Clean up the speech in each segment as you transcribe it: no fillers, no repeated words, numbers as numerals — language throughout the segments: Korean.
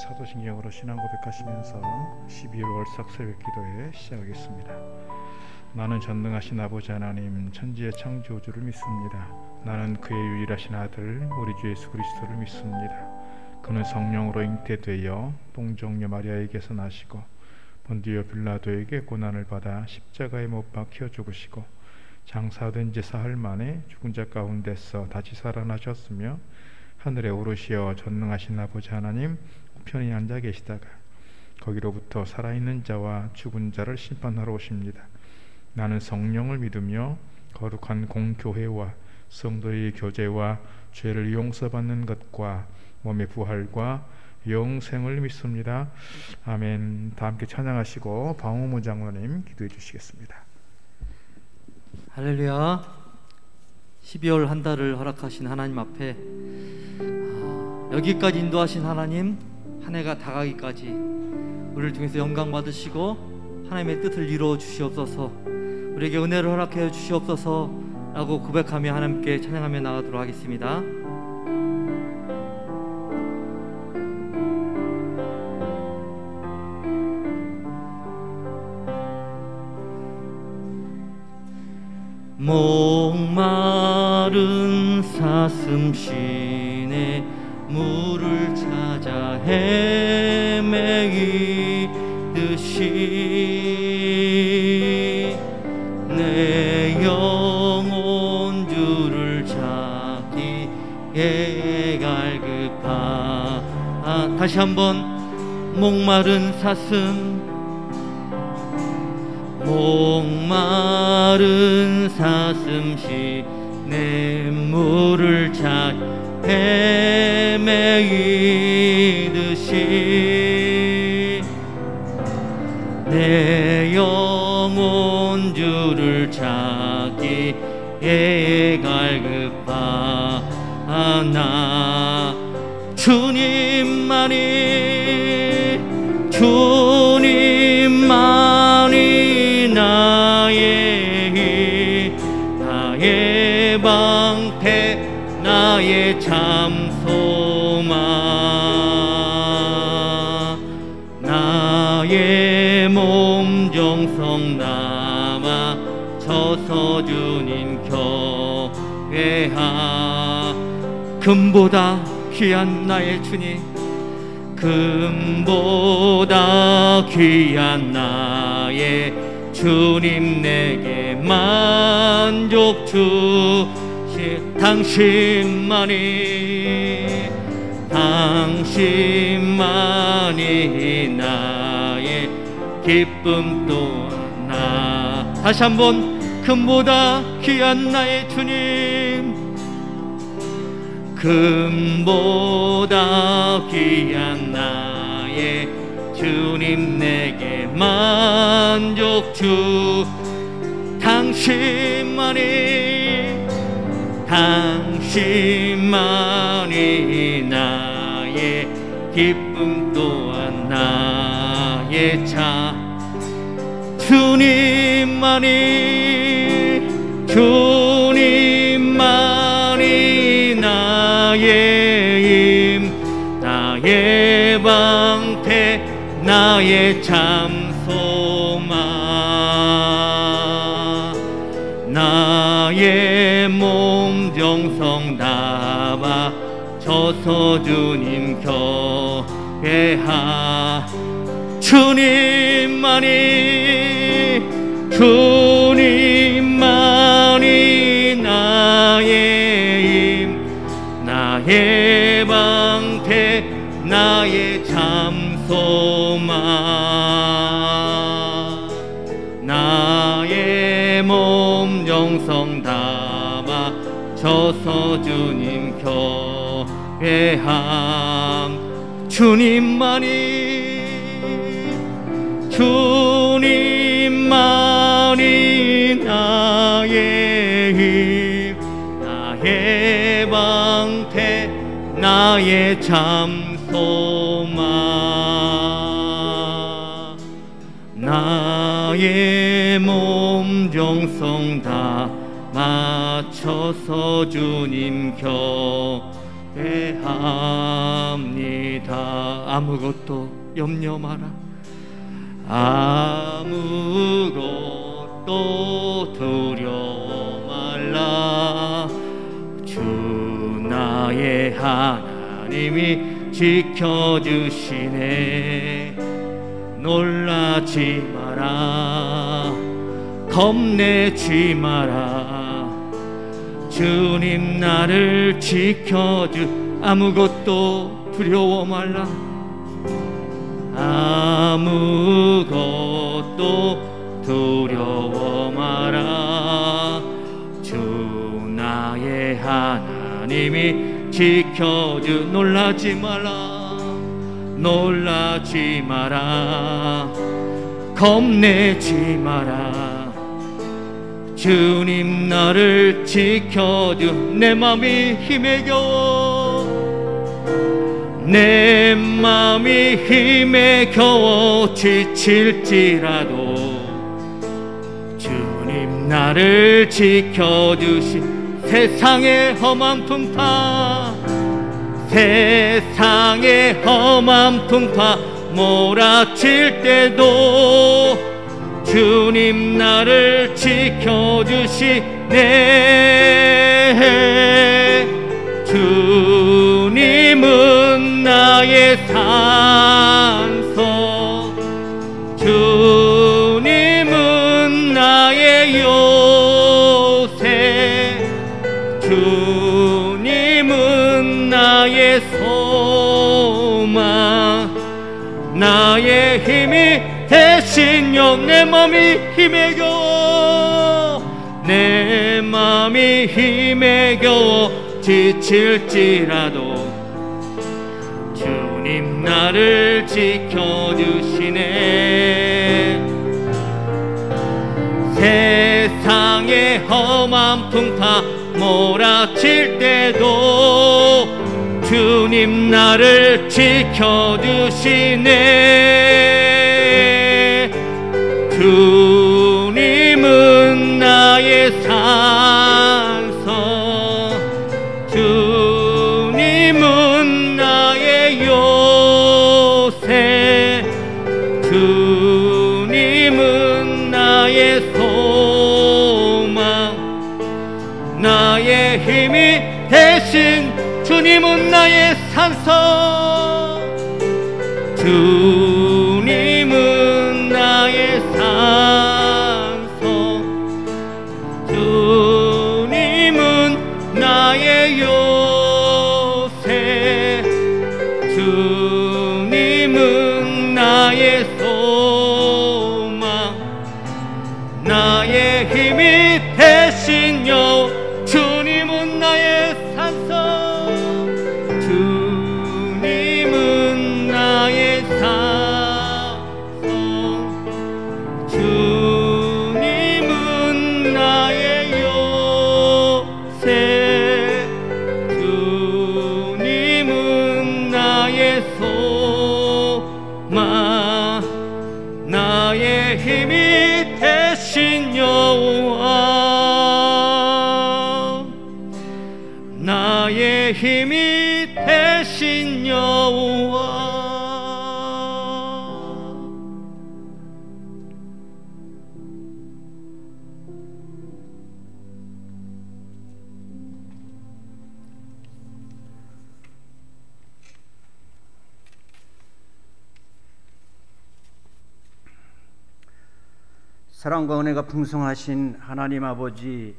사도신경으로 신앙 고백하시면서 12월 월삭 새벽 기도회 시작하겠습니다. 나는 전능하신 아버지 하나님 천지의 창조주를 믿습니다. 나는 그의 유일하신 아들 우리 주 예수 그리스도를 믿습니다. 그는 성령으로 잉태되어 동정녀 마리아에게서 나시고 본디오 빌라도에게 고난을 받아 십자가에 못 박혀 죽으시고 장사된 지 사흘 만에 죽은 자 가운데서 다시 살아나셨으며 하늘에 오르시어 전능하신 아버지 하나님 우편에 앉아 계시다가 거기로부터 살아있는 자와 죽은 자를 심판하러 오십니다. 나는 성령을 믿으며 거룩한 공교회와 성도의 교제와 죄를 용서받는 것과 몸의 부활과 영생을 믿습니다. 아멘. 다 함께 찬양하시고 방우무 장로님 기도해 주시겠습니다. 할렐루야. 12월 한 달을 허락하신 하나님 앞에 여기까지 인도하신 하나님, 한 해가 다가기까지 우리를 통해서 영광 받으시고 하나님의 뜻을 이루어 주시옵소서, 우리에게 은혜를 허락해 주시옵소서 라고 고백하며 하나님께 찬양하며 나가도록 하겠습니다. 목마른 사슴신에 물을 찾아 헤매이듯이 내 영혼 주를 찾기에 갈급하. 다시 한번. 목마른 사슴, 목마른 사슴시 내 물을 찾 헤매이듯이 내 영혼 주를 찾기에 갈급하나 주님만이 나의 방패 나의 참소망 나의 몸 정성 남아 쳐서 주님 교회하. 금보다 귀한 나의 주님, 금보다 귀한 나의 주님, 내게 만족 주시. 당신만이 나의 기쁨 또한 나. 다시 한번. 금보다 귀한 나의 주님, 금보다 귀한 나의 주님, 내게 만족 주. 당신만이 나의 기쁨 또한 나의 차. 주님만이 나의 힘, 나의 방패, 나의 참소망 나의 몸 정성 담아 쳐서 주님 교회하. 주님만이 나의 힘, 나의 방패, 나의 참소망 나의 몸 정성 담아 쳐서 주님 교회함. 주님만이 나의 힘, 나의 방패, 나의 참소망 나의 몸 정성 다 맞춰서 주님 교회 노래합니다. 아무것도 염려 마라. 아무것도 두려워 말라. 주 나의 하나님이 지켜주시네. 놀라지 마라. 겁내지 마라. 주님 나를 지켜주. 아무것도 두려워 말라. 아무것도 두려워 마라. 주 나의 하나님이 지켜주. 놀라지 마라. 놀라지 마라. 겁내지 마라. 주님 나를 지켜주. 내 맘이 힘에 겨워. 내 맘이 힘에 겨워 지칠지라도 주님 나를 지켜주신 세상의 험한 풍파, 세상의 험한 풍파 몰아칠 때도 주님 나를 지켜주시네. 주님은 나의 산소, 주님은 나의 요새, 주님은 나의 소망, 나의 힘이 대신요. 내 맘이 힘에 겨워, 내 맘이 힘에 겨워 지칠지라도 주님 나를 지켜주시네. 세상의 험한 풍파 몰아칠 때도 주님 나를 지켜주시네. 주님은 나의 산소, 주님은 나의 요새, 주님은 나의 소망, 나의 힘이 대신 주님은 나의 산소, 주님은 나의 산소, 주님은 나의 요새, 주님은 나의 소망, 나의 힘이 대신요. 주님은 나의 산소, 주님은 나의 산소, 주님은 나의 요새, 주님은 나의 소망, 나의 힘이 대신 여호와, 나의 힘이 대신 여호와. 사랑과 은혜가 풍성하신 하나님 아버지,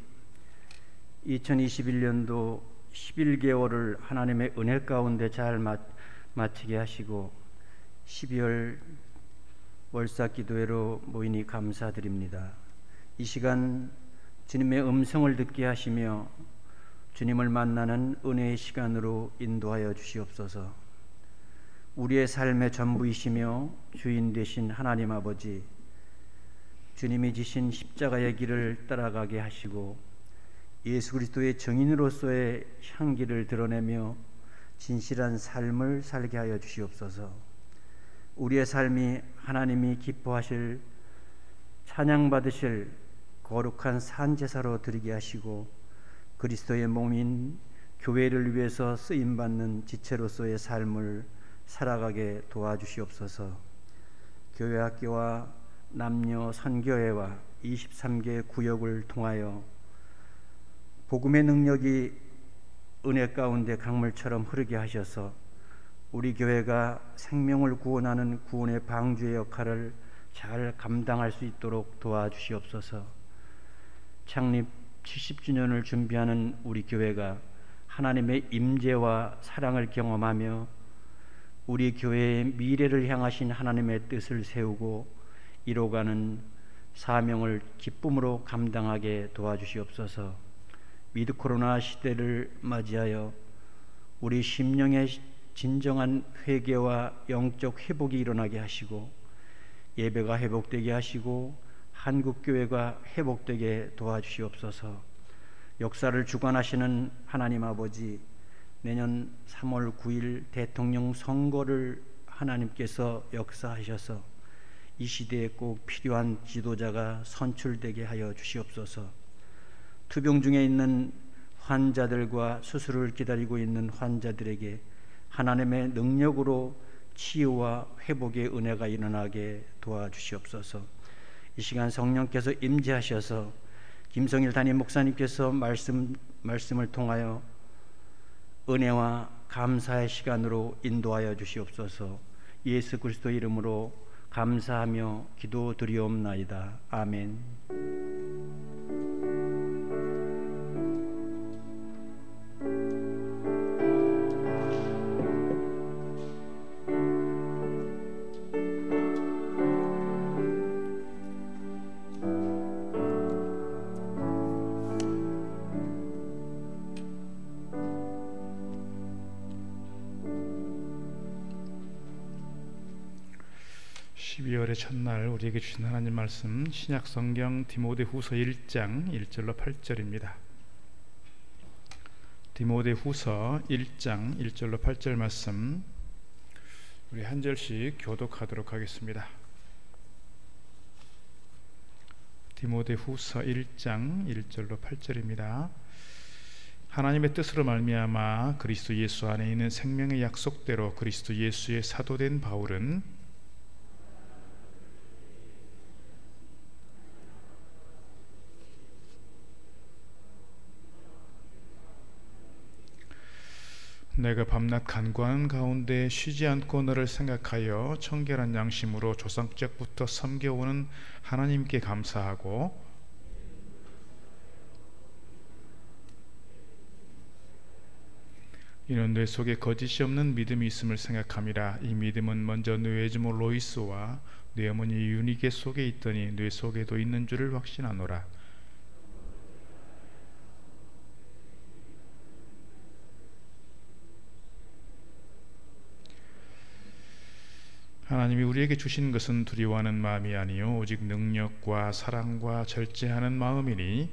2021년도 11개월을 하나님의 은혜 가운데 잘 마치게 하시고 12월 월삭기도회로 모이니 감사드립니다. 이 시간 주님의 음성을 듣게 하시며 주님을 만나는 은혜의 시간으로 인도하여 주시옵소서. 우리의 삶의 전부이시며 주인 되신 하나님 아버지, 주님이 지신 십자가의 길을 따라가게 하시고 예수 그리스도의 증인으로서의 향기를 드러내며 진실한 삶을 살게 하여 주시옵소서. 우리의 삶이 하나님이 기뻐하실, 찬양받으실 거룩한 산제사로 드리게 하시고 그리스도의 몸인 교회를 위해서 쓰임받는 지체로서의 삶을 살아가게 도와주시옵소서. 교회학교와 남녀 선교회와 23개 구역을 통하여 복음의 능력이 은혜 가운데 강물처럼 흐르게 하셔서 우리 교회가 생명을 구원하는 구원의 방주의 역할을 잘 감당할 수 있도록 도와주시옵소서. 창립 70주년을 준비하는 우리 교회가 하나님의 임재와 사랑을 경험하며 우리 교회의 미래를 향하신 하나님의 뜻을 세우고 이뤄가는 사명을 기쁨으로 감당하게 도와주시옵소서. 위드 코로나 시대를 맞이하여 우리 심령의 진정한 회개와 영적 회복이 일어나게 하시고 예배가 회복되게 하시고 한국교회가 회복되게 도와주시옵소서. 역사를 주관하시는 하나님 아버지, 내년 3월 9일 대통령 선거를 하나님께서 역사하셔서 이 시대에 꼭 필요한 지도자가 선출되게 하여 주시옵소서. 투병 중에 있는 환자들과 수술을 기다리고 있는 환자들에게 하나님의 능력으로 치유와 회복의 은혜가 일어나게 도와주시옵소서. 이 시간 성령께서 임재하셔서 김성일 담임 목사님께서 말씀을 통하여 은혜와 감사의 시간으로 인도하여 주시옵소서. 예수 그리스도 이름으로 감사하며 기도드리옵나이다. 아멘. 첫날 우리에게 주신 하나님 말씀 신약 성경 디모데후서 1장 1절로 8절입니다. 디모데후서 1장 1절로 8절 말씀 우리 한 절씩 교독하도록 하겠습니다. 디모데후서 1장 1절로 8절입니다. 하나님의 뜻으로 말미암아 그리스도 예수 안에 있는 생명의 약속대로 그리스도 예수의 사도된 바울은 내가 밤낮 간구하는 가운데 쉬지 않고 너를 생각하여 청결한 양심으로 조상적부터 섬겨오는 하나님께 감사하고 이는 뇌 속에 거짓이 없는 믿음이 있음을 생각함이라. 이 믿음은 먼저 뇌 외주모 로이스와 뇌 어머니 유니게 속에 있더니 뇌 속에도 있는 줄을 확신하노라. 하나님이 우리에게 주신 것은 두려워하는 마음이 아니요 오직 능력과 사랑과 절제하는 마음이니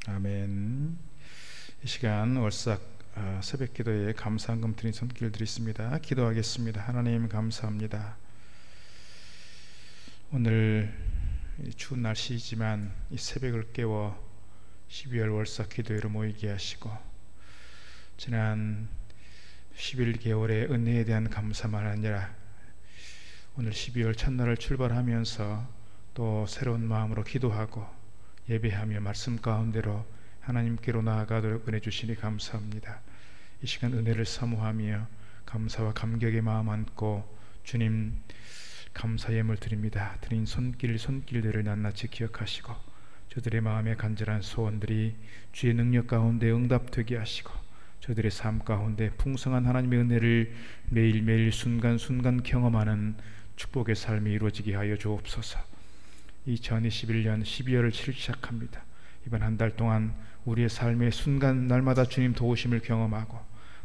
아멘. 이 시간 월삭 새벽 기도에 감사한금 드린 손길 드리겠습니다. 기도하겠습니다. 하나님 감사합니다. 오늘 추운 날씨이지만 이 새벽을 깨워 12월 월삭 기도회로 모이게 하시고 지난 11개월의 은혜에 대한 감사만 아니라 오늘 12월 첫날을 출발하면서 또 새로운 마음으로 기도하고 예배하며 말씀 가운데로 하나님께로 나아가도록 은혜 주시니 감사합니다. 이 시간 은혜를 사모하며 감사와 감격의 마음 안고 주님 감사 예물 드립니다. 드린 손길들을 낱낱이 기억하시고 저들의 마음에 간절한 소원들이 주의 능력 가운데 응답되게 하시고 저들의 삶 가운데 풍성한 하나님의 은혜를 매일매일 순간순간 경험하는 축복의 삶이 이루어지게 하여 주옵소서. 2021년 12월을 시작합니다. 이번 한 달 동안 우리의 삶의 순간 날마다 주님 도우심을 경험하고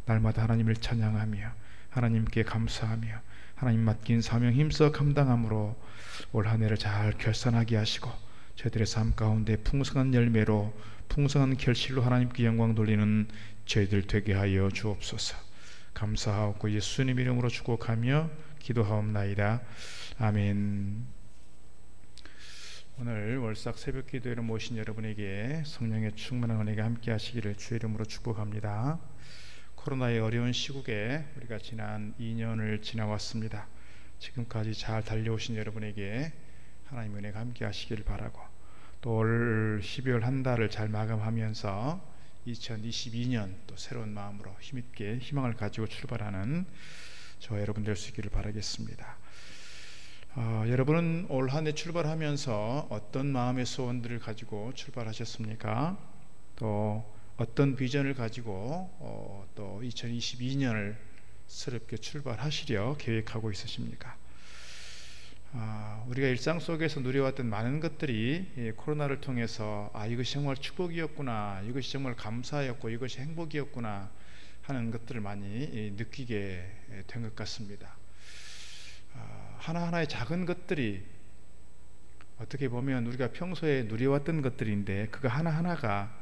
날마다 하나님을 찬양하며 하나님께 감사하며 하나님 맡긴 사명 힘써 감당함으로 올 한 해를 잘 결산하게 하시고 저희들의 삶 가운데 풍성한 열매로 풍성한 결실로 하나님께 영광 돌리는 저희들 되게 하여 주옵소서. 감사하고 예수님 이름으로 축복하며 기도하옵나이다. 아멘. 오늘 월삭 새벽 기도회를 모신 여러분에게 성령의 충만한 은혜가 함께 하시기를 주의 이름으로 축복합니다. 코로나의 어려운 시국에 우리가 지난 2년을 지나왔습니다. 지금까지 잘 달려오신 여러분에게 하나님의 은혜가 함께 하시기를 바라고, 또 올 12월 한 달을 잘 마감하면서 2022년 또 새로운 마음으로 힘있게 희망을 가지고 출발하는 저와 여러분 될 수 있기를 바라겠습니다. 여러분은 올 한 해 출발하면서 어떤 마음의 소원들을 가지고 출발하셨습니까? 또 어떤 비전을 가지고 또 2022년을 새롭게 출발하시려 계획하고 있으십니까? 우리가 일상 속에서 누려왔던 많은 것들이 코로나를 통해서 이것이 정말 축복이었구나, 이것이 정말 감사였고 이것이 행복이었구나 하는 것들을 많이 느끼게 된 것 같습니다. 하나하나의 작은 것들이 어떻게 보면 우리가 평소에 누려왔던 것들인데 그거 하나하나가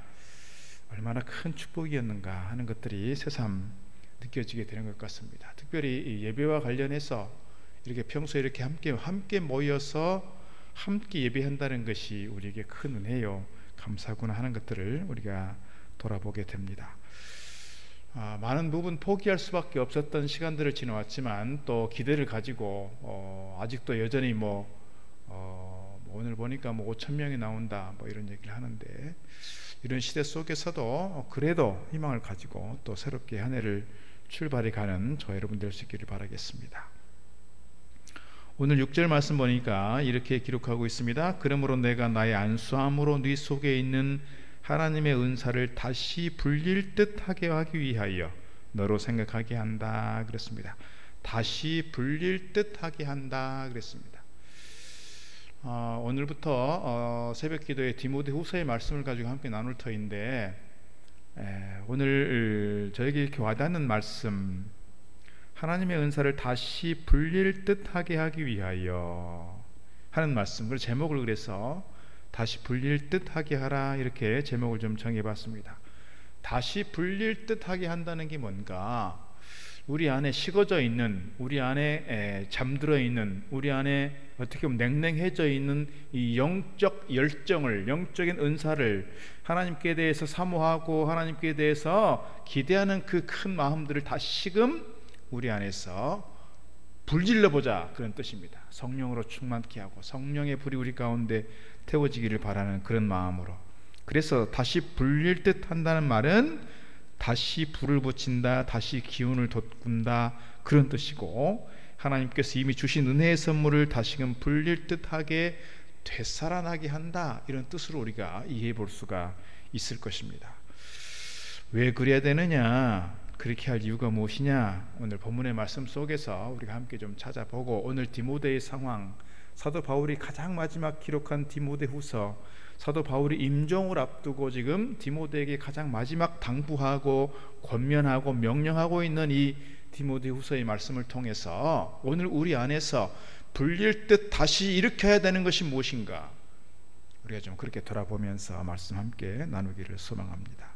얼마나 큰 축복이었는가 하는 것들이 새삼 느껴지게 되는 것 같습니다. 특별히 예배와 관련해서 이렇게 평소에 이렇게 함께 모여서 함께 예배한다는 것이 우리에게 큰 은혜요, 감사구나 하는 것들을 우리가 돌아보게 됩니다. 많은 부분 포기할 수밖에 없었던 시간들을 지나왔지만 또 기대를 가지고 아직도 여전히 오늘 보니까 5,000명이 나온다 이런 얘기를 하는데, 이런 시대 속에서도 그래도 희망을 가지고 또 새롭게 한 해를 출발해 가는 저 여러분 될 수 있기를 바라겠습니다. 오늘 6절 말씀 보니까 이렇게 기록하고 있습니다. 그러므로 내가 나의 안수함으로 네 속에 있는 하나님의 은사를 다시 불릴 듯하게 하기 위하여 너로 생각하게 한다 그랬습니다. 다시 불릴 듯하게 한다 그랬습니다. 오늘부터 새벽 기도의 디모데후서의 말씀을 가지고 함께 나눌 터인데, 오늘 저에게 이렇게 와닿는 말씀, 하나님의 은사를 다시 불릴 듯하게 하기 위하여 하는 말씀, 그 제목을 그래서 다시 불릴 듯하게 하라 이렇게 제목을 좀 정해봤습니다. 다시 불릴 듯하게 한다는 게 뭔가, 우리 안에 식어져 있는, 우리 안에 잠들어 있는, 우리 안에 어떻게 보면 냉랭해져 있는 이 영적 열정을, 영적인 은사를 하나님께 대해서 사모하고 하나님께 대해서 기대하는 그 큰 마음들을 다시금 우리 안에서 불질러 보자, 그런 뜻입니다. 성령으로 충만케 하고 성령의 불이 우리 가운데 태워지기를 바라는 그런 마음으로. 그래서 다시 불릴 듯 한다는 말은 다시 불을 붙인다, 다시 기운을 돋군다, 그런 뜻이고, 하나님께서 이미 주신 은혜의 선물을 다시금 불릴 듯하게 되살아나게 한다, 이런 뜻으로 우리가 이해해 볼 수가 있을 것입니다. 왜 그래야 되느냐, 그렇게 할 이유가 무엇이냐, 오늘 본문의 말씀 속에서 우리가 함께 좀 찾아보고, 오늘 디모데의 상황, 사도 바울이 가장 마지막 기록한 디모데후서, 사도 바울이 임종을 앞두고 지금 디모데에게 가장 마지막 당부하고 권면하고 명령하고 있는 이 디모데후서의 말씀을 통해서 오늘 우리 안에서 불릴 듯 다시 일으켜야 되는 것이 무엇인가, 우리가 좀 그렇게 돌아보면서 말씀 함께 나누기를 소망합니다.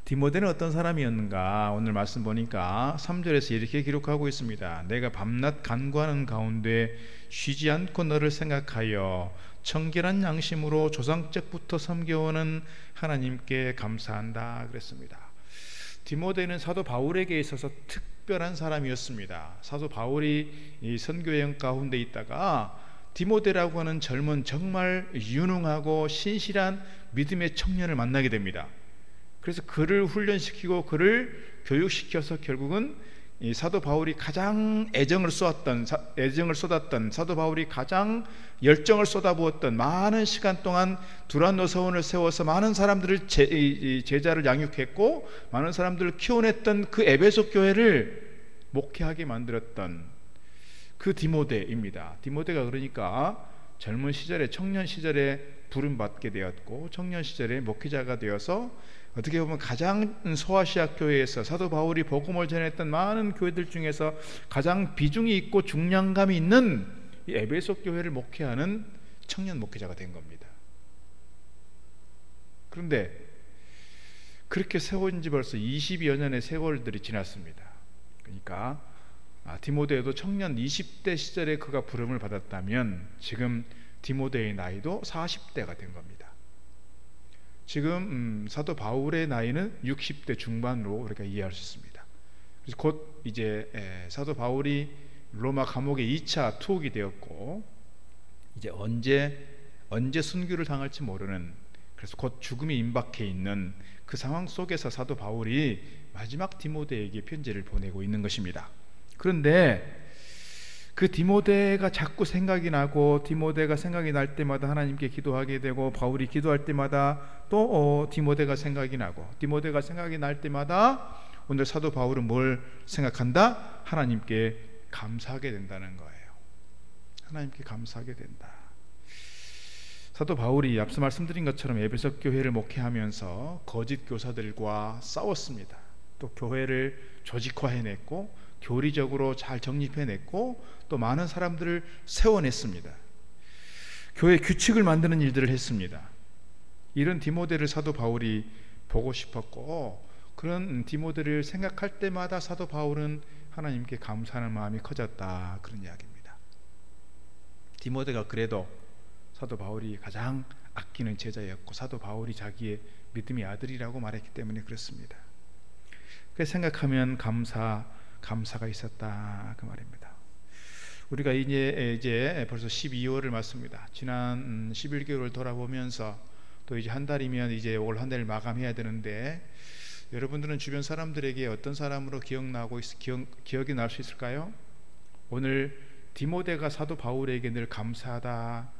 디모데는 어떤 사람이었는가, 오늘 말씀 보니까 3절에서 이렇게 기록하고 있습니다. 내가 밤낮 간구하는 가운데 쉬지 않고 너를 생각하여 청결한 양심으로 조상적부터 섬겨오는 하나님께 감사한다 그랬습니다. 디모데는 사도 바울에게 있어서 특별한 사람이었습니다. 사도 바울이 이 선교여행 가운데 있다가 디모데라고 하는 젊은 정말 유능하고 신실한 믿음의 청년을 만나게 됩니다. 그래서 그를 훈련시키고 그를 교육시켜서 결국은 이 사도 바울이 가장 애정을 쏟았던, 사도 바울이 가장 열정을 쏟아부었던, 많은 시간 동안 두란노 서원을 세워서 많은 사람들을 제자를 양육했고 많은 사람들을 키워냈던 그 에베소 교회를 목회하게 만들었던 그 디모데입니다. 디모데가 그러니까 젊은 시절에, 청년 시절에 부름받게 되었고 청년 시절에 목회자가 되어서 어떻게 보면 가장 소아시아 교회에서 사도 바울이 복음을 전했던 많은 교회들 중에서 가장 비중이 있고 중량감이 있는 이 에베소 교회를 목회하는 청년 목회자가 된 겁니다. 그런데 그렇게 세운 지 벌써 20여 년의 세월들이 지났습니다. 그러니까 디모데도 청년 20대 시절에 그가 부름을 받았다면 지금 디모데의 나이도 40대가 된 겁니다. 지금 사도 바울의 나이는 60대 중반으로 우리가 이해할 수 있습니다. 그래서 곧 이제 사도 바울이 로마 감옥에 2차 투옥이 되었고 이제 언제 순교를 당할지 모르는, 그래서 곧 죽음이 임박해 있는 그 상황 속에서 사도 바울이 마지막 디모데에게 편지를 보내고 있는 것입니다. 그런데 그 디모데가 자꾸 생각이 나고 디모데가 생각이 날 때마다 하나님께 기도하게 되고 바울이 기도할 때마다 또 디모데가 생각이 나고 디모데가 생각이 날 때마다 오늘 사도 바울은 뭘 생각한다? 하나님께 감사하게 된다는 거예요. 하나님께 감사하게 된다. 사도 바울이 앞서 말씀드린 것처럼 에베소 교회를 목회하면서 거짓 교사들과 싸웠습니다. 또 교회를 조직화해냈고 교리적으로 잘 정립해냈고 또 많은 사람들을 세워냈습니다. 교회 규칙을 만드는 일들을 했습니다. 이런 디모데를 사도 바울이 보고 싶었고 그런 디모데를 생각할 때마다 사도 바울은 하나님께 감사하는 마음이 커졌다, 그런 이야기입니다. 디모데가 그래도 사도 바울이 가장 아끼는 제자였고 사도 바울이 자기의 믿음의 아들이라고 말했기 때문에 그렇습니다. 그래서 생각하면 감사가 있었다, 그 말입니다. 우리가 이제 벌써 12월을 맞습니다. 지난 11개월을 돌아보면서 또 이제 한 달이면 이제 올 한 달을 마감해야 되는데 여러분들은 주변 사람들에게 어떤 사람으로 기억이 날 수 있을까요? 오늘 디모데가 사도 바울에게 늘 감사하다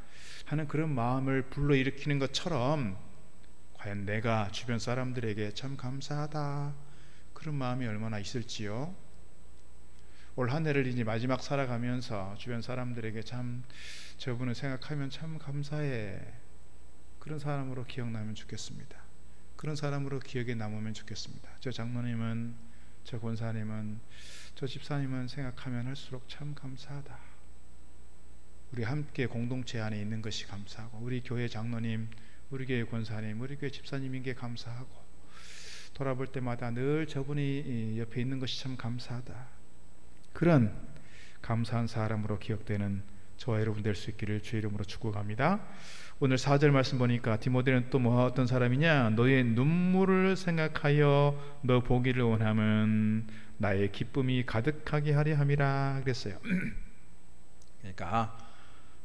하는 그런 마음을 불러일으키는 것처럼 과연 내가 주변 사람들에게 참 감사하다 그런 마음이 얼마나 있을지요. 올 한 해를 이제 마지막 살아가면서 주변 사람들에게 참 저분을 생각하면 참 감사해, 그런 사람으로 기억나면 좋겠습니다. 그런 사람으로 기억에 남으면 좋겠습니다. 저 장로님은, 저 권사님은, 저 집사님은 생각하면 할수록 참 감사하다. 우리 함께 공동체 안에 있는 것이 감사하고 우리 교회 장로님, 우리 교회 권사님, 우리 교회 집사님인 게 감사하고 돌아볼 때마다 늘 저분이 옆에 있는 것이 참 감사하다. 그런 감사한 사람으로 기억되는 저와 여러분 될 수 있기를 주의 이름으로 축복합니다. 오늘 4절 말씀 보니까 디모데는 또 어떤 사람이냐? 너의 눈물을 생각하여 너 보기를 원하면 나의 기쁨이 가득하게 하려 함이라 그랬어요. 그러니까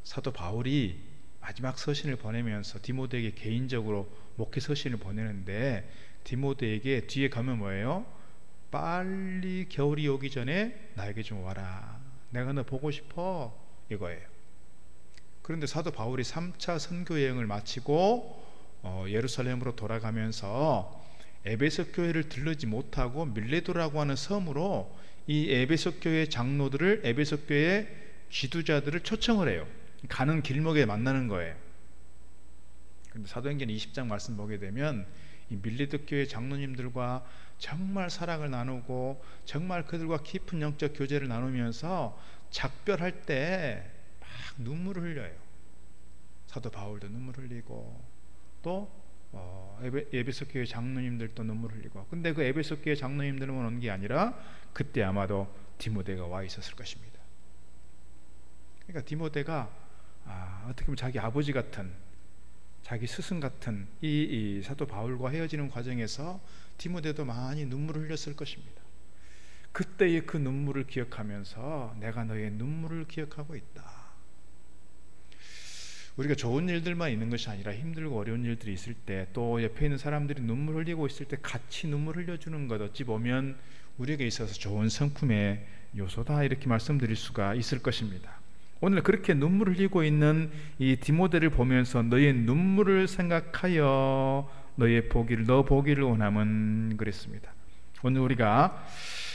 사도 바울이 마지막 서신을 보내면서 디모데에게 개인적으로 목회 서신을 보내는데 디모데에게 뒤에 가면 뭐예요? 빨리 겨울이 오기 전에 나에게 좀 와라, 내가 너 보고 싶어, 이거예요. 그런데 사도 바울이 3차 선교 여행을 마치고 예루살렘으로 돌아가면서 에베소 교회를 들르지 못하고 밀레도라고 하는 섬으로 이 에베소 교회 장로들을, 에베소 교회 지도자들을 초청을 해요. 가는 길목에 만나는 거예요. 그런데 사도행전 20장 말씀 보게 되면 이 밀레도 교회 장로님들과 정말 사랑을 나누고 정말 그들과 깊은 영적 교제를 나누면서 작별할 때 막 눈물을 흘려요. 사도 바울도 눈물 흘리고 또 에베소 교회 장로님들도 눈물 흘리고. 근데 그 에베소 교회 장로님들만 온 게 아니라 그때 아마도 디모데가 와 있었을 것입니다. 그러니까 디모데가 어떻게 보면 자기 아버지 같은, 자기 스승 같은 이 사도 바울과 헤어지는 과정에서 디모데도 많이 눈물을 흘렸을 것입니다. 그때의 그 눈물을 기억하면서 내가 너의 눈물을 기억하고 있다. 우리가 좋은 일들만 있는 것이 아니라 힘들고 어려운 일들이 있을 때 또 옆에 있는 사람들이 눈물 흘리고 있을 때 같이 눈물 흘려주는 것, 어찌 보면 우리에게 있어서 좋은 성품의 요소다, 이렇게 말씀드릴 수가 있을 것입니다. 오늘 그렇게 눈물을 흘리고 있는 이 디모데를 보면서 너의 눈물을 생각하여 너 보기를 원하면 그랬습니다. 오늘 우리가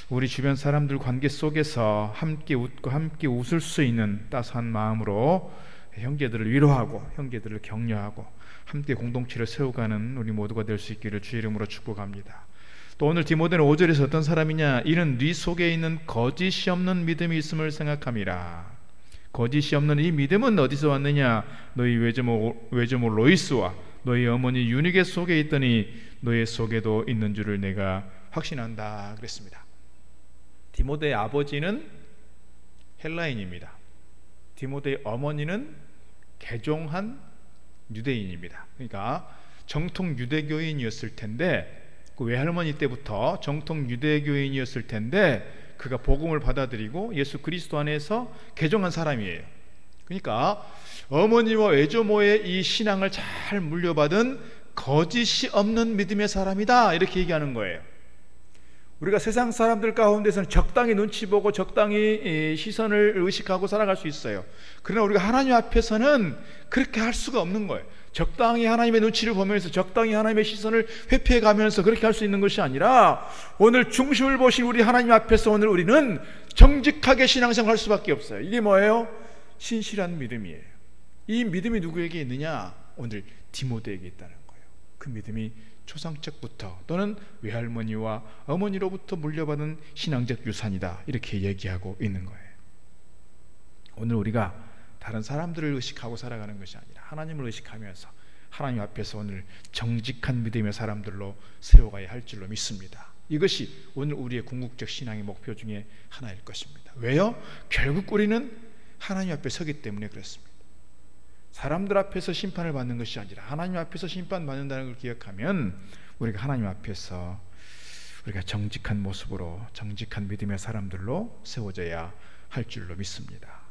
우리 주변 사람들 관계 속에서 함께 웃고 함께 웃을 수 있는 따스한 마음으로 형제들을 위로하고 형제들을 격려하고 함께 공동체를 세워가는 우리 모두가 될 수 있기를 주의 이름으로 축복합니다. 또 오늘 디모데는 5절에서 어떤 사람이냐? 이는 네 속에 있는 거짓이 없는 믿음이 있음을 생각함이라. 거짓이 없는 이 믿음은 어디서 왔느냐? 너희 외조모 로이스와 너희 어머니 유니게 속에 있더니 너희 속에도 있는 줄을 내가 확신한다 그랬습니다. 디모데의 아버지는 헬라인입니다. 디모데의 어머니는 개종한 유대인입니다. 그러니까 정통 유대교인이었을 텐데, 그 외할머니 때부터 정통 유대교인이었을 텐데 그가 복음을 받아들이고 예수 그리스도 안에서 개종한 사람이에요. 그러니까 어머니와 외조모의 이 신앙을 잘 물려받은 거짓이 없는 믿음의 사람이다, 이렇게 얘기하는 거예요. 우리가 세상 사람들 가운데서는 적당히 눈치 보고 적당히 시선을 의식하고 살아갈 수 있어요. 그러나 우리가 하나님 앞에서는 그렇게 할 수가 없는 거예요. 적당히 하나님의 눈치를 보면서 적당히 하나님의 시선을 회피해 가면서 그렇게 할 수 있는 것이 아니라, 오늘 중심을 보신 우리 하나님 앞에서 오늘 우리는 정직하게 신앙생활 할 수밖에 없어요. 이게 뭐예요? 신실한 믿음이에요. 이 믿음이 누구에게 있느냐? 오늘 디모데에게 있다는 거예요. 그 믿음이 초상적부터 또는 외할머니와 어머니로부터 물려받은 신앙적 유산이다, 이렇게 얘기하고 있는 거예요. 오늘 우리가 다른 사람들을 의식하고 살아가는 것이 아니라 하나님을 의식하면서 하나님 앞에서 오늘 정직한 믿음의 사람들로 세워가야 할 줄로 믿습니다. 이것이 오늘 우리의 궁극적 신앙의 목표 중에 하나일 것입니다. 왜요? 결국 우리는 하나님 앞에 서기 때문에 그렇습니다. 사람들 앞에서 심판을 받는 것이 아니라 하나님 앞에서 심판받는다는 걸 기억하면 우리가 하나님 앞에서 우리가 정직한 모습으로 정직한 믿음의 사람들로 세워져야 할 줄로 믿습니다.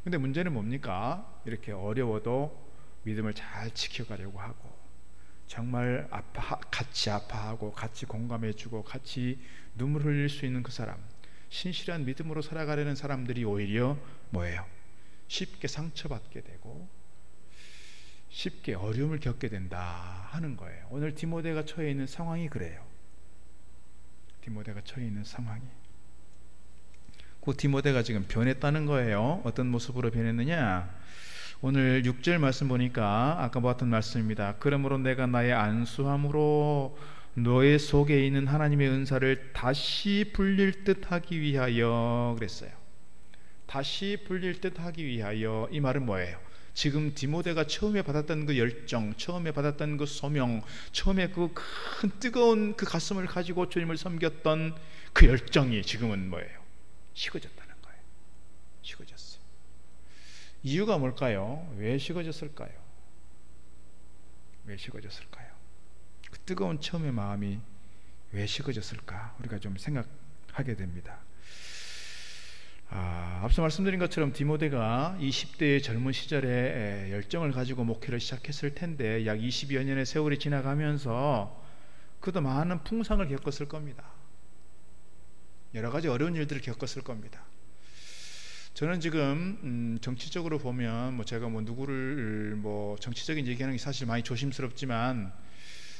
근데 문제는 뭡니까? 이렇게 어려워도 믿음을 잘 지켜가려고 하고 정말 같이 아파하고 같이 공감해주고 같이 눈물 흘릴 수 있는 그 사람, 신실한 믿음으로 살아가려는 사람들이 오히려 뭐예요? 쉽게 상처받게 되고 쉽게 어려움을 겪게 된다 하는 거예요. 오늘 디모데가 처해 있는 상황이 그래요. 디모데가 처해 있는 상황이, 그 디모데가 지금 변했다는 거예요. 어떤 모습으로 변했느냐? 오늘 6절 말씀 보니까 아까 봤던 말씀입니다. 그러므로 내가 나의 안수함으로 너의 속에 있는 하나님의 은사를 다시 불릴 듯 하기 위하여 그랬어요. 다시 불릴 듯 하기 위하여. 이 말은 뭐예요? 지금 디모데가 처음에 받았던 그 열정, 처음에 받았던 그 소명, 처음에 그 큰 뜨거운 그 가슴을 가지고 주님을 섬겼던 그 열정이 지금은 뭐예요? 식어졌다는 거예요. 식어졌어요. 이유가 뭘까요? 왜 식어졌을까요? 왜 식어졌을까요? 그 뜨거운 처음의 마음이 왜 식어졌을까? 우리가 좀 생각하게 됩니다. 앞서 말씀드린 것처럼 디모데가 20대의 젊은 시절에 열정을 가지고 목회를 시작했을 텐데 약 20여 년의 세월이 지나가면서 그도 많은 풍상을 겪었을 겁니다. 여러 가지 어려운 일들을 겪었을 겁니다. 저는 지금 정치적으로 보면 제가 누구를 정치적인 얘기하는 게 사실 많이 조심스럽지만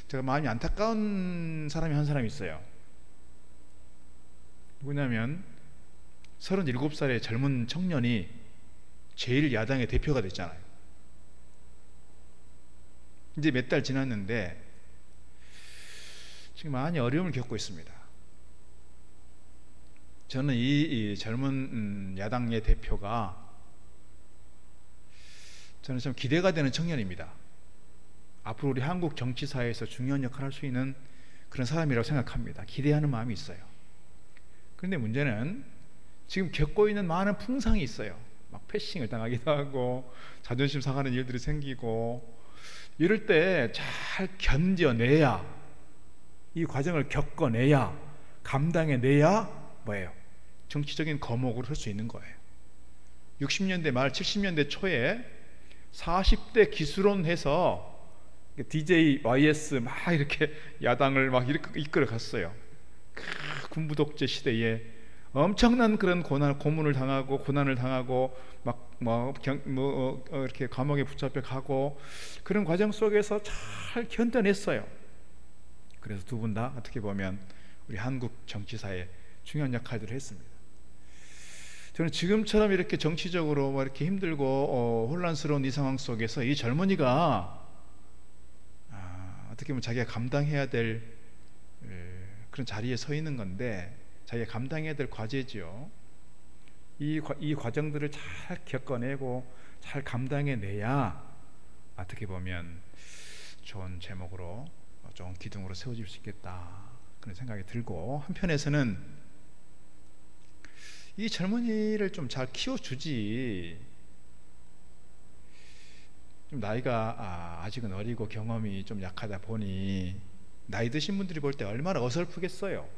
제가 마음이 안타까운 사람이 한 사람이 있어요. 누구냐면 37살의 젊은 청년이 제1야당의 대표가 됐잖아요. 이제 몇 달 지났는데 지금 많이 어려움을 겪고 있습니다. 저는 이 젊은 야당의 대표가 저는 참 기대가 되는 청년입니다. 앞으로 우리 한국 정치사회에서 중요한 역할을 할 수 있는 그런 사람이라고 생각합니다. 기대하는 마음이 있어요. 그런데 문제는 지금 겪고 있는 많은 풍상이 있어요. 막 패싱을 당하기도 하고 자존심 상하는 일들이 생기고, 이럴 때 잘 견뎌내야, 이 과정을 겪어내야, 감당해내야 뭐예요? 정치적인 거목으로 설 수 있는 거예요. 60년대 말 70년대 초에 40대 기수론 해서 DJ, YS 막 이렇게 야당을 막 이렇게 이끌어 갔어요. 군부 독재 시대에 엄청난 그런 고문을 당하고 고난을 당하고 이렇게 감옥에 붙잡혀 가고, 그런 과정 속에서 잘 견뎌냈어요. 그래서 두 분 다 어떻게 보면 우리 한국 정치사에 중요한 역할들을 했습니다. 저는 지금처럼 이렇게 정치적으로 이렇게 힘들고 혼란스러운 이 상황 속에서 이 젊은이가 어떻게 보면 자기가 감당해야 될 그런 자리에 서 있는 건데, 자기가 감당해야 될 과제지요. 이 과정들을 잘 겪어내고 잘 감당해내야 어떻게 보면 좋은 제목으로 좋은 기둥으로 세워질 수 있겠다 그런 생각이 들고, 한편에서는 이 젊은이를 좀 잘 키워주지, 좀 나이가 아직은 어리고 경험이 좀 약하다 보니 나이 드신 분들이 볼 때 얼마나 어설프겠어요.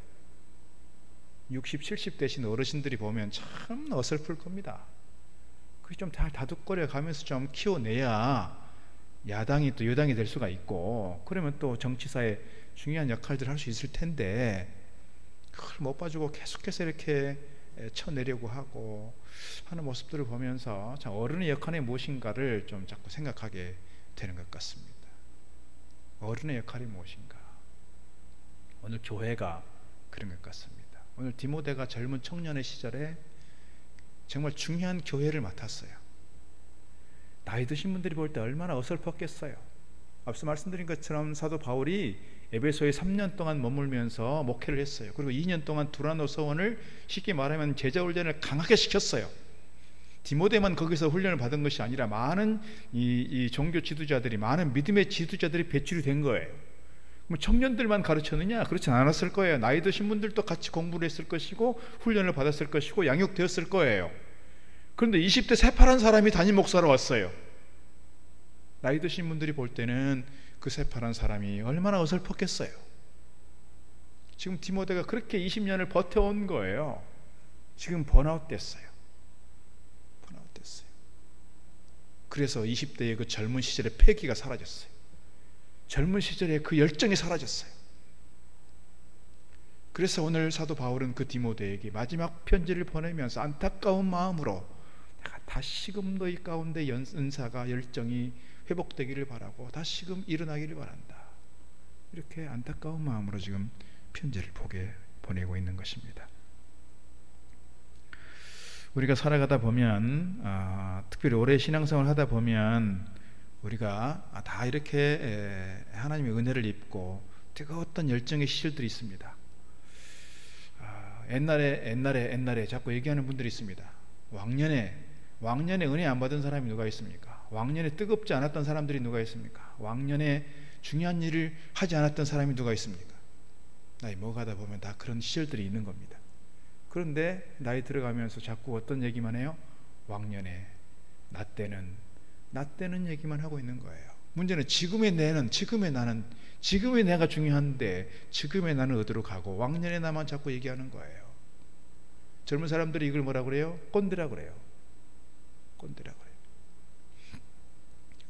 60, 70 되신 어르신들이 보면 참 어설플 겁니다. 그게 좀 잘 다독거려 가면서 좀 키워내야 야당이 또 여당이 될 수가 있고, 그러면 또 정치사에 중요한 역할들을 할 수 있을 텐데, 그걸 못 봐주고 계속해서 이렇게 쳐내려고 하고 하는 모습들을 보면서 참 어른의 역할이 무엇인가를 좀 자꾸 생각하게 되는 것 같습니다. 어른의 역할이 무엇인가? 오늘 교회가 그런 것 같습니다. 오늘 디모데가 젊은 청년의 시절에 정말 중요한 교회를 맡았어요. 나이 드신 분들이 볼 때 얼마나 어설펐겠어요. 앞서 말씀드린 것처럼 사도 바울이 에베소에 3년 동안 머물면서 목회를 했어요. 그리고 2년 동안 두라노 서원을 쉽게 말하면 제자 훈련을 강하게 시켰어요. 디모데만 거기서 훈련을 받은 것이 아니라 많은 이 종교 지도자들이, 많은 믿음의 지도자들이 배출이 된 거예요. 그럼 청년들만 가르쳤느냐? 그렇지 않았을 거예요. 나이 드신 분들도 같이 공부를 했을 것이고 훈련을 받았을 것이고 양육되었을 거예요. 그런데 20대 새파란 사람이 담임 목사로 왔어요. 나이 드신 분들이 볼 때는 그 새파란 사람이 얼마나 어설펐겠어요. 지금 디모데가 그렇게 20년을 버텨온 거예요. 지금 번아웃 됐어요. 번아웃 됐어요. 그래서 20대의 그 젊은 시절의 패기가 사라졌어요. 젊은 시절의 그 열정이 사라졌어요. 그래서 오늘 사도 바울은 그 디모데에게 마지막 편지를 보내면서 안타까운 마음으로 내가 다시금 너희 가운데 은사가, 열정이 회복되기를 바라고 다시금 일어나기를 바란다, 이렇게 안타까운 마음으로 지금 편지를 보내고 있는 것입니다. 우리가 살아가다 보면 특별히 오래 신앙생활을 하다 보면 우리가 다 이렇게 하나님의 은혜를 입고 뜨거웠던 열정의 시절들이 있습니다. 옛날에 자꾸 얘기하는 분들이 있습니다. 왕년에 은혜 안 받은 사람이 누가 있습니까? 왕년에 뜨겁지 않았던 사람들이 누가 있습니까? 왕년에 중요한 일을 하지 않았던 사람이 누가 있습니까? 나이 먹어가다 보면 다 그런 시절들이 있는 겁니다. 그런데 나이 들어가면서 자꾸 어떤 얘기만 해요? 왕년에 나 때는 얘기만 하고 있는 거예요. 문제는 지금의 나는, 지금의 내가 중요한데 지금의 나는 어디로 가고 왕년의 나만 자꾸 얘기하는 거예요. 젊은 사람들이 이걸 뭐라 그래요? 꼰대라 그래요.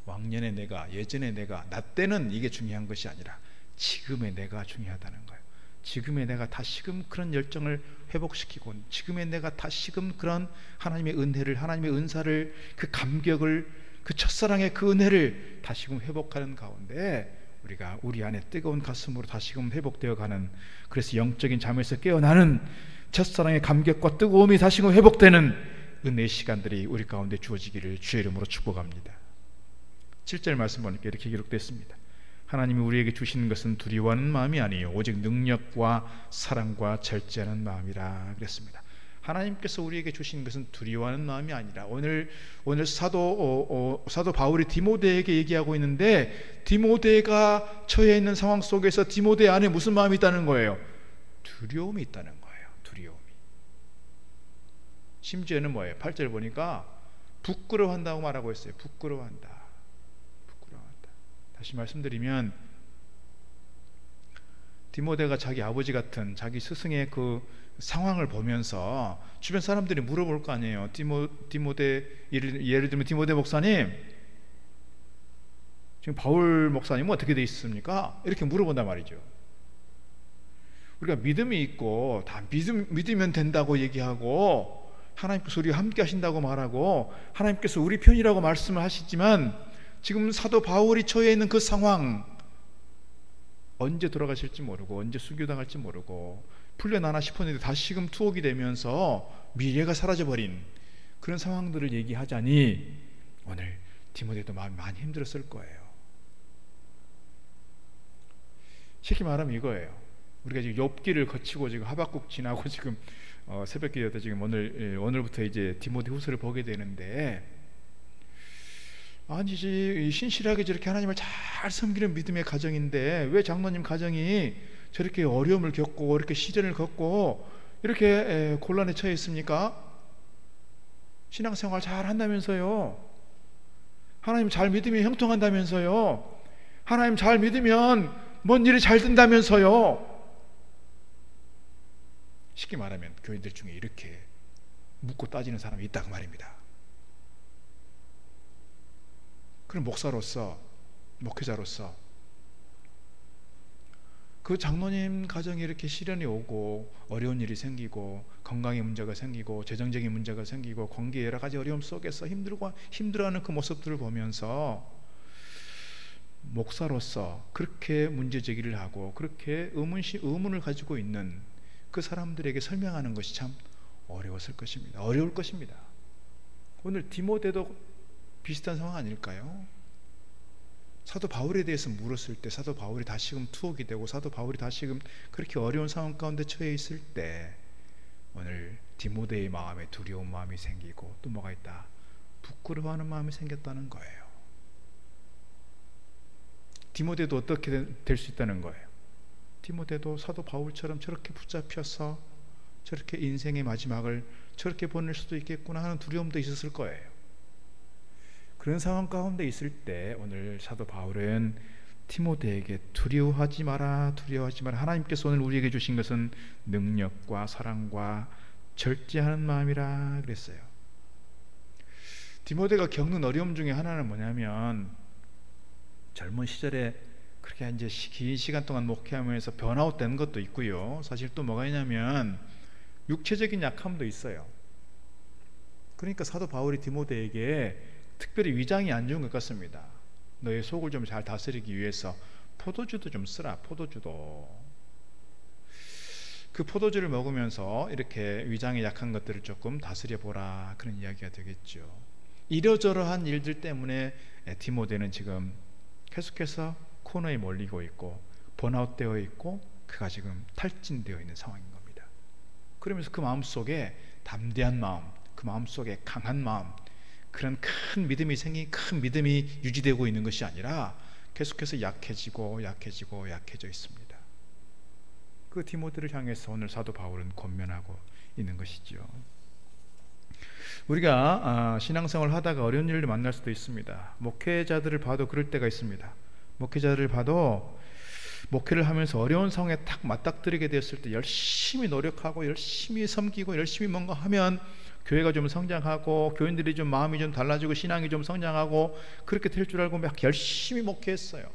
왕년의 내가, 예전의 내가, 나 때는 이게 중요한 것이 아니라 지금의 내가 중요하다는 거예요. 지금의 내가 다시금 그런 열정을 회복시키고, 지금의 내가 다시금 그런 하나님의 은혜를, 하나님의 은사를, 그 감격을, 그 첫사랑의 그 은혜를 다시금 회복하는 가운데 우리가 우리 안에 뜨거운 가슴으로 다시금 회복되어 가는, 그래서 영적인 잠에서 깨어나는 첫사랑의 감격과 뜨거움이 다시금 회복되는 은혜의 시간들이 우리 가운데 주어지기를 주의 이름으로 축복합니다. 7절 말씀 보니까 이렇게 기록됐습니다. 하나님이 우리에게 주시는 것은 두려워하는 마음이 아니요 오직 능력과 사랑과 절제하는 마음이라 그랬습니다. 하나님께서 우리에게 주신 것은 두려워하는 마음이 아니라, 오늘 사도 바울이 디모데에게 얘기하고 있는데, 디모데가 처해 있는 상황 속에서 디모데 안에 무슨 마음이 있다는 거예요? 두려움이 있다는 거예요. 두려움이. 심지어는 뭐예요? 8절 보니까 부끄러워한다고 말하고 있어요. 부끄러워한다. 다시 말씀드리면, 디모데가 자기 아버지 같은 자기 스승의 그 상황을 보면서 주변 사람들이 물어볼 거 아니에요. 디모데, 예를 들면 디모데 목사님, 지금 바울 목사님은 어떻게 돼 있습니까? 이렇게 물어본단 말이죠. 우리가 믿음이 있고 다 믿으면 된다고 얘기하고, 하나님께서 우리와 함께 하신다고 말하고, 하나님께서 우리 편이라고 말씀을 하시지만, 지금 사도 바울이 처해 있는 그 상황, 언제 돌아가실지 모르고 언제 수교당할지 모르고 풀려나나 싶었는데 다시금 투옥이 되면서 미래가 사라져버린 그런 상황들을 얘기하자니 오늘 디모데도 마음이 많이 힘들었을 거예요. 쉽게 말하면 이거예요. 우리가 지금 욥기를 거치고 지금 하박국 지나고 지금 새벽기도때 지금 오늘부터 이제 디모데 후서를 보게 되는데, 아니지, 신실하게 저렇게 하나님을 잘 섬기는 믿음의 가정인데 왜 장로님 가정이 저렇게 어려움을 겪고 이렇게 시련을 겪고 이렇게 곤란에 처해 있습니까? 신앙생활 잘 한다면서요. 하나님 잘 믿으면 형통한다면서요. 하나님 잘 믿으면 뭔 일이 잘 된다면서요. 쉽게 말하면 교인들 중에 이렇게 묻고 따지는 사람이 있다고 말입니다. 그럼 목사로서, 목회자로서 그 장로님 가정에 이렇게 시련이 오고 어려운 일이 생기고 건강의 문제가 생기고 재정적인 문제가 생기고 관계 여러 가지 어려움 속에서 힘들어하는 그 모습들을 보면서 목사로서 그렇게 문제 제기를 하고 그렇게 의문을 가지고 있는 그 사람들에게 설명하는 것이 참 어려웠을 것입니다. 어려울 것입니다. 오늘 디모데도 비슷한 상황 아닐까요? 사도 바울에 대해서 물었을 때 사도 바울이 다시금 투옥이 되고 사도 바울이 다시금 그렇게 어려운 상황 가운데 처해 있을 때 오늘 디모데의 마음에 두려운 마음이 생기고 또 뭐가 있다? 부끄러워하는 마음이 생겼다는 거예요. 디모데도 어떻게 될 수 있다는 거예요? 디모데도 사도 바울처럼 저렇게 붙잡혀서 저렇게 인생의 마지막을 저렇게 보낼 수도 있겠구나 하는 두려움도 있었을 거예요. 그런 상황 가운데 있을 때 오늘 사도 바울은 디모데에게 두려워하지 마라, 두려워하지 마라. 하나님께서 오늘 우리에게 주신 것은 능력과 사랑과 절제하는 마음이라 그랬어요. 디모데가 겪는 어려움 중에 하나는 뭐냐면 젊은 시절에 그렇게 이제 긴 시간 동안 목회하면서 번아웃 된 것도 있고요. 사실 또 뭐가 있냐면 육체적인 약함도 있어요. 그러니까 사도 바울이 디모데에게 특별히 위장이 안 좋은 것 같습니다. 너의 속을 좀 잘 다스리기 위해서 포도주도 좀 쓰라. 포도주도. 그 포도주를 먹으면서 이렇게 위장에 약한 것들을 조금 다스려 보라, 그런 이야기가 되겠죠. 이러저러한 일들 때문에 디모데는 지금 계속해서 코너에 몰리고 있고 번아웃되어 있고 그가 지금 탈진되어 있는 상황인 겁니다. 그러면서 그 마음속에 담대한 마음, 그 마음속에 강한 마음, 그런 큰 믿음이 큰 믿음이 유지되고 있는 것이 아니라 계속해서 약해지고 약해져 있습니다. 그 디모데를 향해서 오늘 사도 바울은 권면하고 있는 것이죠. 우리가 신앙생활을 하다가 어려운 일을 만날 수도 있습니다. 목회자들을 봐도 그럴 때가 있습니다. 목회자들을 봐도 목회를 하면서 어려운 상황에 딱 맞닥뜨리게 되었을 때 열심히 노력하고 열심히 섬기고 열심히 뭔가 하면 교회가 좀 성장하고 교인들이 좀 마음이 좀 달라지고 신앙이 좀 성장하고 그렇게 될 줄 알고 막 열심히 목회했어요.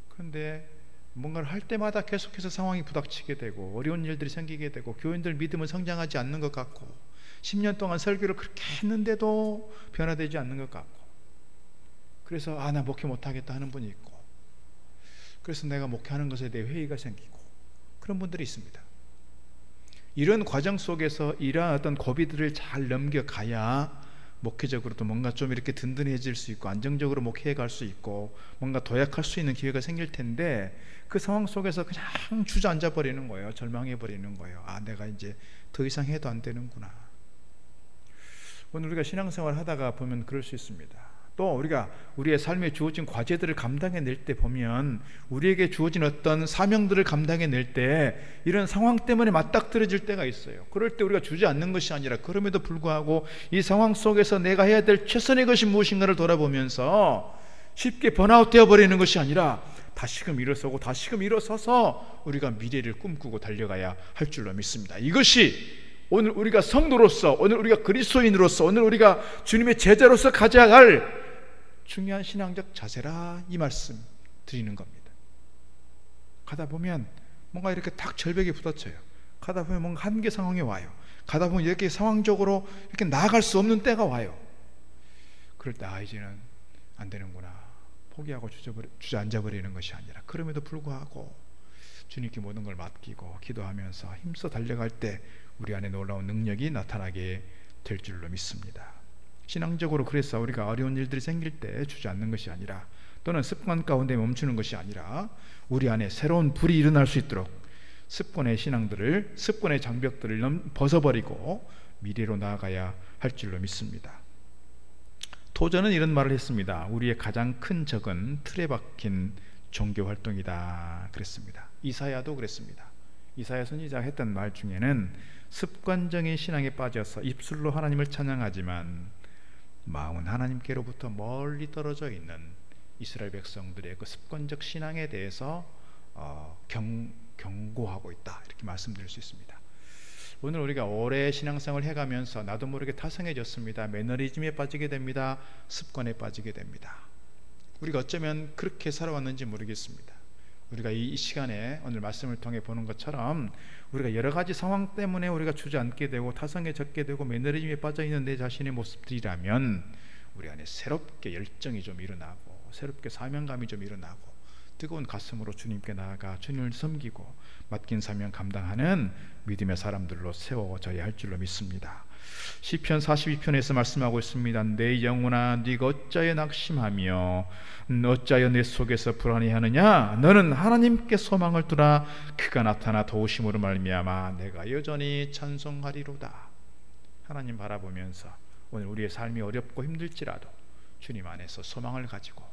그런데 뭔가를 할 때마다 계속해서 상황이 부닥치게 되고 어려운 일들이 생기게 되고 교인들 믿음은 성장하지 않는 것 같고 10년 동안 설교를 그렇게 했는데도 변화되지 않는 것 같고 그래서 나 목회 못하겠다 하는 분이 있고 그래서 내가 목회하는 것에 대해 회의가 생기고 그런 분들이 있습니다. 이런 과정 속에서 이러한 어떤 고비들을 잘 넘겨가야 목회적으로도 뭔가 좀 이렇게 든든해질 수 있고 안정적으로 목회해 갈 수 있고 뭔가 도약할 수 있는 기회가 생길 텐데 그 상황 속에서 그냥 주저앉아 버리는 거예요. 절망해 버리는 거예요. 내가 이제 더 이상 해도 안 되는구나. 오늘 우리가 신앙생활 하다가 보면 그럴 수 있습니다. 또 우리가 우리의 삶에 주어진 과제들을 감당해낼 때 보면 우리에게 주어진 어떤 사명들을 감당해낼 때 이런 상황 때문에 맞닥뜨려질 때가 있어요. 그럴 때 우리가 주저앉는 것이 아니라 그럼에도 불구하고 이 상황 속에서 내가 해야 될 최선의 것이 무엇인가를 돌아보면서 쉽게 번아웃 되어버리는 것이 아니라 다시금 일어서고 다시금 일어서서 우리가 미래를 꿈꾸고 달려가야 할 줄로 믿습니다. 이것이 오늘 우리가 성도로서 오늘 우리가 그리스도인으로서 오늘 우리가 주님의 제자로서 가져야 할 중요한 신앙적 자세라 이 말씀 드리는 겁니다. 가다 보면 뭔가 이렇게 탁 절벽에 부딪혀요. 가다 보면 뭔가 한계 상황에 와요. 가다 보면 이렇게 상황적으로 이렇게 나아갈 수 없는 때가 와요. 그럴 때 이제는 안 되는구나 포기하고 주저앉아 버리는 것이 아니라 그럼에도 불구하고 주님께 모든 걸 맡기고 기도하면서 힘써 달려갈 때 우리 안에 놀라운 능력이 나타나게 될 줄로 믿습니다. 신앙적으로 그래서 우리가 어려운 일들이 생길 때 주저앉는 것이 아니라 또는 습관 가운데 멈추는 것이 아니라 우리 안에 새로운 불이 일어날 수 있도록 습관의 장벽들을 벗어버리고 미래로 나아가야 할 줄로 믿습니다. 토저는 이런 말을 했습니다. 우리의 가장 큰 적은 틀에 박힌 종교 활동이다 그랬습니다. 이사야도 그랬습니다. 이사야 선지자가 했던 말 중에는 습관적인 신앙에 빠져서 입술로 하나님을 찬양하지만 마음은 하나님께로부터 멀리 떨어져 있는 이스라엘 백성들의 그 습관적 신앙에 대해서 경고하고 있다, 이렇게 말씀드릴 수 있습니다. 오늘 우리가 오래 신앙생활을 해가면서 나도 모르게 타성해졌습니다. 매너리즘에 빠지게 됩니다. 습관에 빠지게 됩니다. 우리가 어쩌면 그렇게 살아왔는지 모르겠습니다. 우리가 이 시간에 오늘 말씀을 통해 보는 것처럼 우리가 여러 가지 상황 때문에 우리가 주저앉게 되고 타성해졌게 되고 매너리즘에 빠져있는 내 자신의 모습들이라면 우리 안에 새롭게 열정이 좀 일어나고 새롭게 사명감이 좀 일어나고 뜨거운 가슴으로 주님께 나아가 주님을 섬기고 맡긴 사명 감당하는 믿음의 사람들로 세워져야 할 줄로 믿습니다. 시편 42편에서 말씀하고 있습니다. 내 영혼아 네가 어찌하여 낙심하며 어찌하여 내 속에서 불안해하느냐. 너는 하나님께 소망을 두라. 그가 나타나 도우심으로 말미암아 내가 여전히 찬송하리로다. 하나님 바라보면서 오늘 우리의 삶이 어렵고 힘들지라도 주님 안에서 소망을 가지고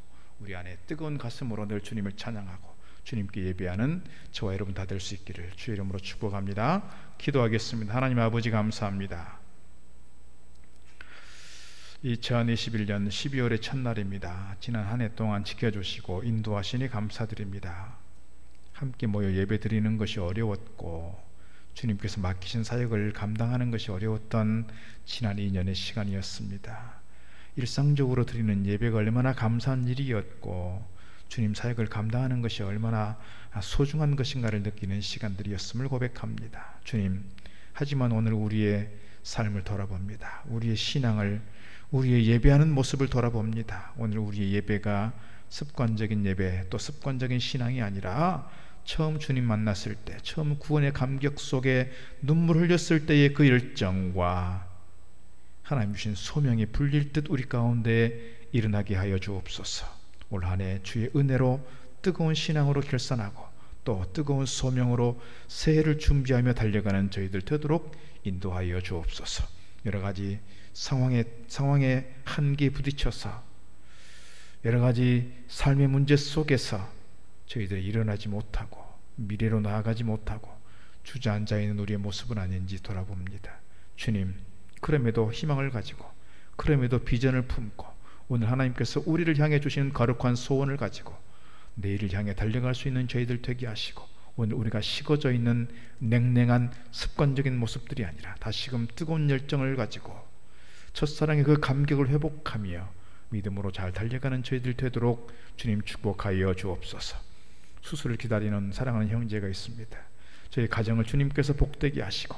우리 안에 뜨거운 가슴으로 늘 주님을 찬양하고 주님께 예배하는 저와 여러분 다 될 수 있기를 주의 이름으로 축복합니다. 기도하겠습니다. 하나님 아버지 감사합니다. 2021년 12월의 첫날입니다. 지난 한 해 동안 지켜주시고 인도하시니 감사드립니다. 함께 모여 예배 드리는 것이 어려웠고 주님께서 맡기신 사역을 감당하는 것이 어려웠던 지난 2년의 시간이었습니다. 일상적으로 드리는 예배가 얼마나 감사한 일이었고 주님 사역을 감당하는 것이 얼마나 소중한 것인가를 느끼는 시간들이었음을 고백합니다. 주님, 하지만 오늘 우리의 삶을 돌아봅니다. 우리의 신앙을, 우리의 예배하는 모습을 돌아봅니다. 오늘 우리의 예배가 습관적인 예배, 또 습관적인 신앙이 아니라 처음 주님 만났을 때, 처음 구원의 감격 속에 눈물 흘렸을 때의 그 열정과 하나님 주신 소명이 불릴 듯 우리 가운데 일어나게 하여 주옵소서. 올 한 해 주의 은혜로 뜨거운 신앙으로 결산하고 또 뜨거운 소명으로 새해를 준비하며 달려가는 저희들 되도록 인도하여 주옵소서. 여러 가지 상황에 한계에 부딪혀서 여러 가지 삶의 문제 속에서 저희들이 일어나지 못하고 미래로 나아가지 못하고 주저앉아 있는 우리의 모습은 아닌지 돌아봅니다. 주님, 그럼에도 희망을 가지고 그럼에도 비전을 품고 오늘 하나님께서 우리를 향해 주신 거룩한 소원을 가지고 내일을 향해 달려갈 수 있는 저희들 되게 하시고 오늘 우리가 식어져 있는 냉랭한 습관적인 모습들이 아니라 다시금 뜨거운 열정을 가지고 첫사랑의 그 감격을 회복하며 믿음으로 잘 달려가는 저희들 되도록 주님 축복하여 주옵소서. 수술을 기다리는 사랑하는 형제가 있습니다. 저희 가정을 주님께서 복되게 하시고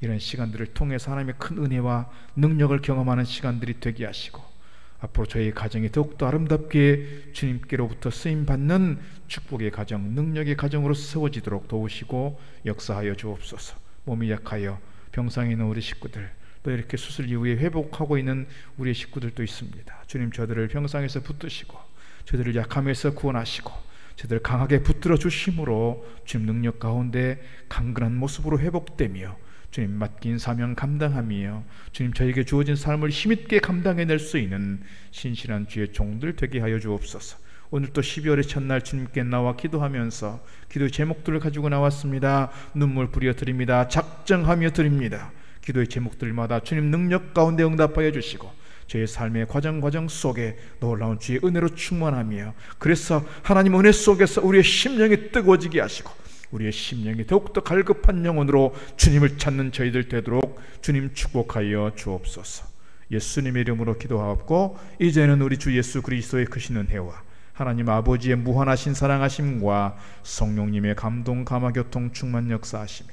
이런 시간들을 통해서 하나님의 큰 은혜와 능력을 경험하는 시간들이 되게 하시고 앞으로 저희 가정이 더욱더 아름답게 주님께로부터 쓰임받는 축복의 가정, 능력의 가정으로 세워지도록 도우시고 역사하여 주옵소서. 몸이 약하여 병상에 있는 우리 식구들, 또 이렇게 수술 이후에 회복하고 있는 우리의 식구들도 있습니다. 주님, 저들을 병상에서 붙드시고 저들을 약함에서 구원하시고 저들을 강하게 붙들어 주심으로 주님 능력 가운데 강건한 모습으로 회복되며 주님 맡긴 사명 감당하며 주님 저에게 주어진 삶을 힘있게 감당해낼 수 있는 신실한 주의 종들 되게 하여 주옵소서. 오늘 또 12월의 첫날 주님께 나와 기도하면서 기도의 제목들을 가지고 나왔습니다. 눈물 뿌려 드립니다. 작정하며 드립니다. 기도의 제목들마다 주님 능력 가운데 응답하여 주시고 저의 삶의 과정 속에 놀라운 주의 은혜로 충만하며 그래서 하나님 은혜 속에서 우리의 심령이 뜨거워지게 하시고 우리의 심령이 더욱더 갈급한 영혼으로 주님을 찾는 저희들 되도록 주님 축복하여 주옵소서. 예수님의 이름으로 기도하옵고 이제는 우리 주 예수 그리스도의 크신 은혜와 하나님 아버지의 무한하신 사랑하심과 성령님의 감동 감화교통 충만 역사하심이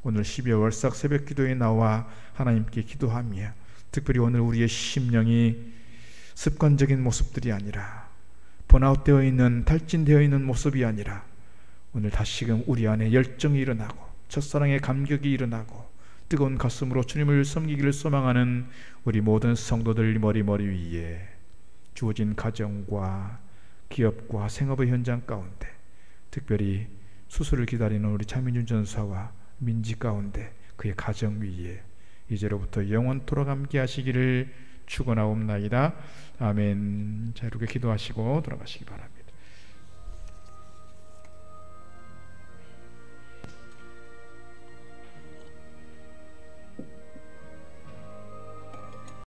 오늘 12월 월삭 새벽 기도에 나와 하나님께 기도하며 특별히 오늘 우리의 심령이 습관적인 모습들이 아니라 번아웃되어 있는 탈진되어 있는 모습이 아니라 오늘 다시금 우리 안에 열정이 일어나고 첫사랑의 감격이 일어나고 뜨거운 가슴으로 주님을 섬기기를 소망하는 우리 모든 성도들 머리 위에 주어진 가정과 기업과 생업의 현장 가운데 특별히 수술을 기다리는 우리 차민준 전사와 민지 가운데 그의 가정 위에 이제로부터 영원토록 함께 하시기를 축원하옵나이다. 아멘. 자, 이렇게 기도하시고 돌아가시기 바랍니다.